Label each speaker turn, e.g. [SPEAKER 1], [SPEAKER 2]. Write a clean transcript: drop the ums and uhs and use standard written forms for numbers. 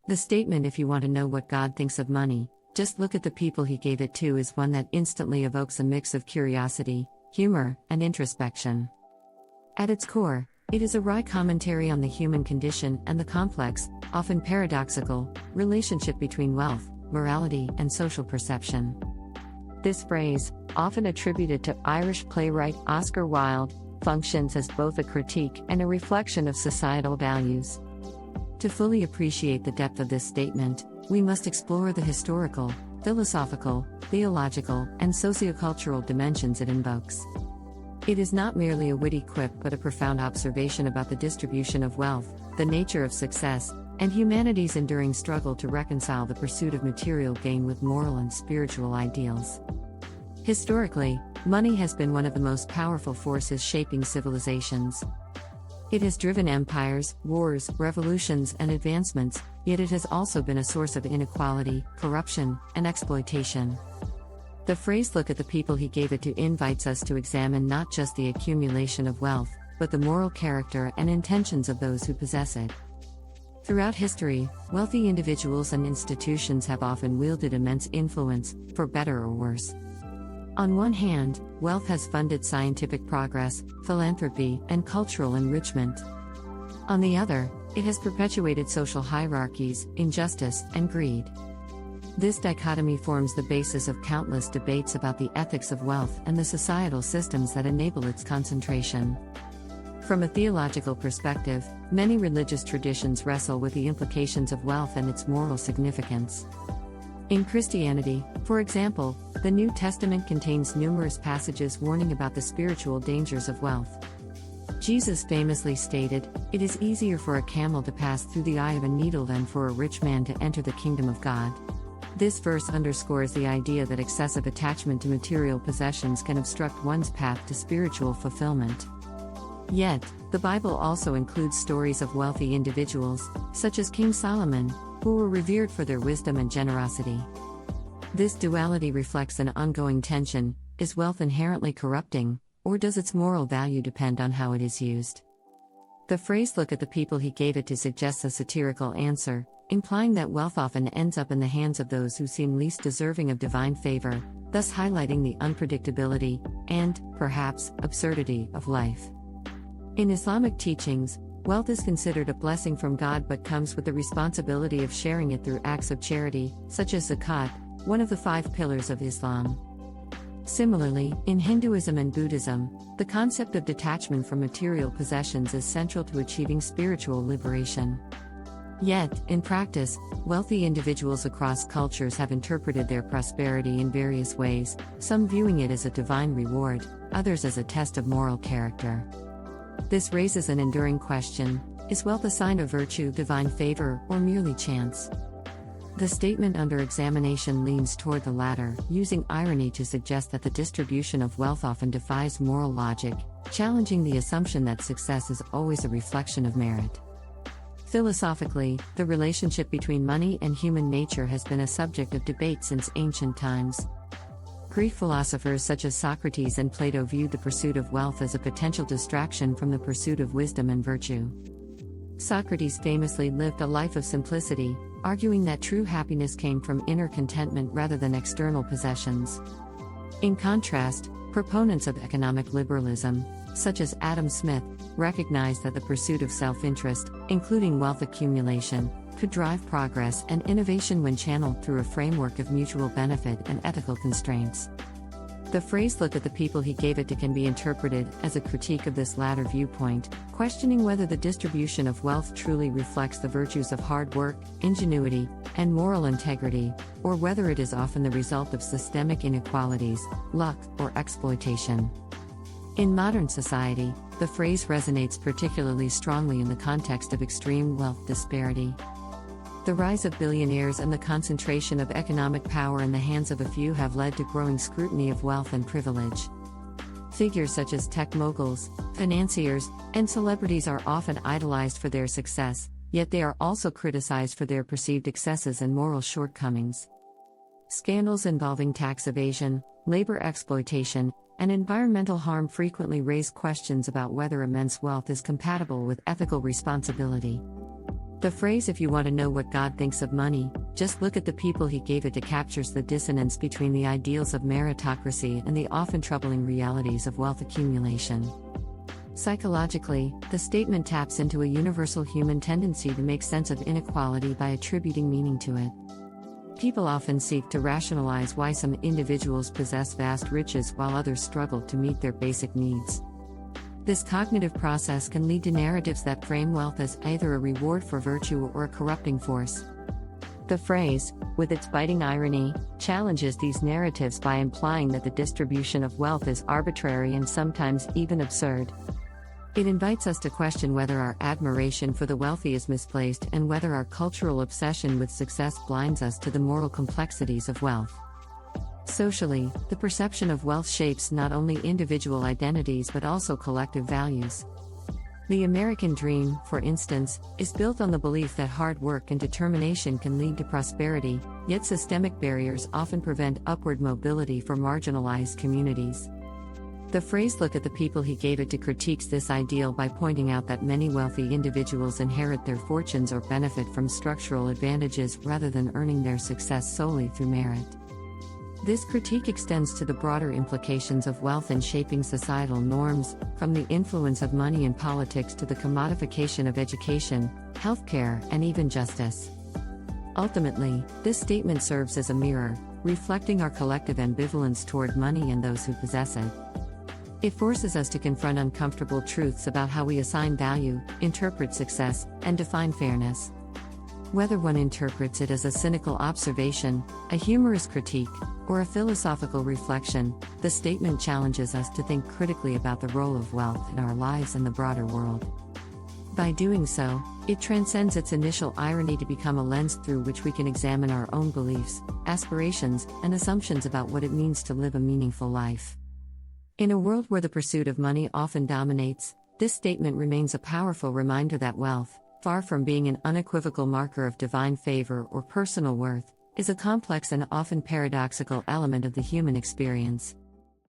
[SPEAKER 1] The statement, "If you want to know what God thinks of money, just look at the people he gave it to," is one that instantly evokes a mix of curiosity, humor, and introspection. At its core, it is a wry commentary on the human condition and the complex, often paradoxical, relationship between wealth, morality, and social perception. This phrase, often attributed to Irish playwright Oscar Wilde, functions as both a critique and a reflection of societal values. To fully appreciate the depth of this statement, we must explore the historical, philosophical, theological, and sociocultural dimensions it invokes. It is not merely a witty quip but a profound observation about the distribution of wealth, the nature of success, and humanity's enduring struggle to reconcile the pursuit of material gain with moral and spiritual ideals. Historically, money has been one of the most powerful forces shaping civilizations. It has driven empires, wars, revolutions, and advancements, yet it has also been a source of inequality, corruption, and exploitation. The phrase "look at the people he gave it to" invites us to examine not just the accumulation of wealth, but the moral character and intentions of those who possess it. Throughout history, wealthy individuals and institutions have often wielded immense influence, for better or worse. On one hand, wealth has funded scientific progress, philanthropy, and cultural enrichment. On the other, it has perpetuated social hierarchies, injustice, and greed. This dichotomy forms the basis of countless debates about the ethics of wealth and the societal systems that enable its concentration. From a theological perspective, many religious traditions wrestle with the implications of wealth and its moral significance. In Christianity, for example, the New Testament contains numerous passages warning about the spiritual dangers of wealth. Jesus famously stated, "It is easier for a camel to pass through the eye of a needle than for a rich man to enter the kingdom of God." This verse underscores the idea that excessive attachment to material possessions can obstruct one's path to spiritual fulfillment. Yet, the Bible also includes stories of wealthy individuals, such as King Solomon, who were revered for their wisdom and generosity. This duality reflects an ongoing tension: is wealth inherently corrupting, or does its moral value depend on how it is used? The phrase "look at the people he gave it to" suggests a satirical answer, implying that wealth often ends up in the hands of those who seem least deserving of divine favor, thus highlighting the unpredictability, and, perhaps, absurdity of life. In Islamic teachings, wealth is considered a blessing from God but comes with the responsibility of sharing it through acts of charity, such as zakat, one of the 5 pillars of Islam. Similarly, in Hinduism and Buddhism, the concept of detachment from material possessions is central to achieving spiritual liberation. Yet, in practice, wealthy individuals across cultures have interpreted their prosperity in various ways, some viewing it as a divine reward, others as a test of moral character. This raises an enduring question: is wealth a sign of virtue, divine favor, or merely chance? The statement under examination leans toward the latter, using irony to suggest that the distribution of wealth often defies moral logic, challenging the assumption that success is always a reflection of merit. Philosophically, the relationship between money and human nature has been a subject of debate since ancient times. Greek philosophers such as Socrates and Plato viewed the pursuit of wealth as a potential distraction from the pursuit of wisdom and virtue. Socrates famously lived a life of simplicity, arguing that true happiness came from inner contentment rather than external possessions. In contrast, proponents of economic liberalism, such as Adam Smith, recognized that the pursuit of self-interest, including wealth accumulation, could drive progress and innovation when channeled through a framework of mutual benefit and ethical constraints. The phrase "look at the people he gave it to" can be interpreted as a critique of this latter viewpoint, questioning whether the distribution of wealth truly reflects the virtues of hard work, ingenuity, and moral integrity, or whether it is often the result of systemic inequalities, luck, or exploitation. In modern society, the phrase resonates particularly strongly in the context of extreme wealth disparity. The rise of billionaires and the concentration of economic power in the hands of a few have led to growing scrutiny of wealth and privilege. Figures such as tech moguls, financiers, and celebrities are often idolized for their success, yet they are also criticized for their perceived excesses and moral shortcomings. Scandals involving tax evasion, labor exploitation, and environmental harm frequently raise questions about whether immense wealth is compatible with ethical responsibility. The phrase, "if you want to know what God thinks of money, just look at the people he gave it to," captures the dissonance between the ideals of meritocracy and the often troubling realities of wealth accumulation. Psychologically, the statement taps into a universal human tendency to make sense of inequality by attributing meaning to it. People often seek to rationalize why some individuals possess vast riches while others struggle to meet their basic needs. This cognitive process can lead to narratives that frame wealth as either a reward for virtue or a corrupting force. The phrase, with its biting irony, challenges these narratives by implying that the distribution of wealth is arbitrary and sometimes even absurd. It invites us to question whether our admiration for the wealthy is misplaced and whether our cultural obsession with success blinds us to the moral complexities of wealth. Socially, the perception of wealth shapes not only individual identities but also collective values. The American dream, for instance, is built on the belief that hard work and determination can lead to prosperity, yet systemic barriers often prevent upward mobility for marginalized communities. The phrase, "look at the people he gave it to," critiques this ideal by pointing out that many wealthy individuals inherit their fortunes or benefit from structural advantages rather than earning their success solely through merit. This critique extends to the broader implications of wealth in shaping societal norms, from the influence of money in politics to the commodification of education, healthcare, and even justice. Ultimately, this statement serves as a mirror, reflecting our collective ambivalence toward money and those who possess it. It forces us to confront uncomfortable truths about how we assign value, interpret success, and define fairness. Whether one interprets it as a cynical observation, a humorous critique, or a philosophical reflection, the statement challenges us to think critically about the role of wealth in our lives and the broader world. By doing so, it transcends its initial irony to become a lens through which we can examine our own beliefs, aspirations, and assumptions about what it means to live a meaningful life. In a world where the pursuit of money often dominates, this statement remains a powerful reminder that wealth, far from being an unequivocal marker of divine favor or personal worth, is a complex and often paradoxical element of the human experience.